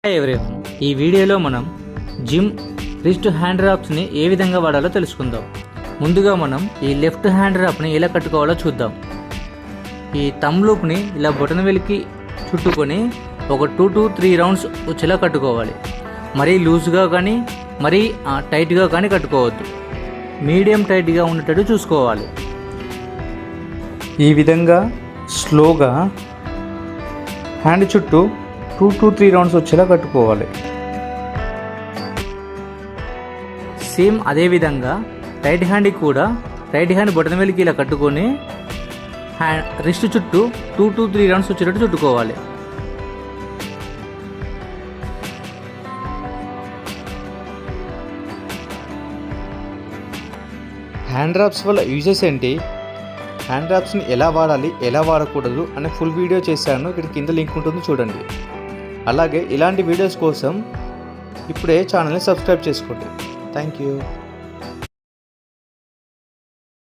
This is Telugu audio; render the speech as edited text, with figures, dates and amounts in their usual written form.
హాయ్ ఎవ్రీవన్, ఈ వీడియోలో మనం జిమ్ రిస్ట్ హ్యాండ్ ర్యాప్స్ని ఏ విధంగా వాడాలో తెలుసుకుందాం. ముందుగా మనం ఈ లెఫ్ట్ హ్యాండ్ ర్యాప్ని ఎలా కట్టుకోవాలో చూద్దాం. ఈ థంబ్ లూప్ని ఇలా బొటన వేలికి చుట్టుకొని ఒక 2 to 3 రౌండ్స్ వచ్చేలా కట్టుకోవాలి. మరీ లూజ్గా కానీ మరీ టైట్గా కానీ కట్టుకోవద్దు. మీడియం టైట్గా ఉండేటట్టు చూసుకోవాలి. ఈ విధంగా స్లోగా హ్యాండ్ చుట్టూ 2 to 3 రౌండ్స్ వచ్చేలా కట్టుకోవాలి. సేమ్ అదేవిధంగా రైట్ హ్యాండ్కి కూడా రైట్ హ్యాండ్ బొటన వేలికి ఇలా కట్టుకొని రిస్ట్ చుట్టూ 2 to 3 రౌండ్స్ వచ్చేటట్టు చుట్టుకోవాలి. హ్యాండ్ ర్యాప్స్ వల్ల యూజెస్ ఏంటి, హ్యాండ్ ర్యాప్స్ని ఎలా వాడాలి, ఎలా వాడకూడదు అనే ఫుల్ వీడియో చేశాను. ఇక్కడ కింద లింక్ ఉంటుంది, చూడండి. అలాగే ఇలాంటి వీడియోస్ కోసం ఇప్పుడే ఛానల్ని సబ్స్క్రైబ్ చేసుకోండి. Thank you.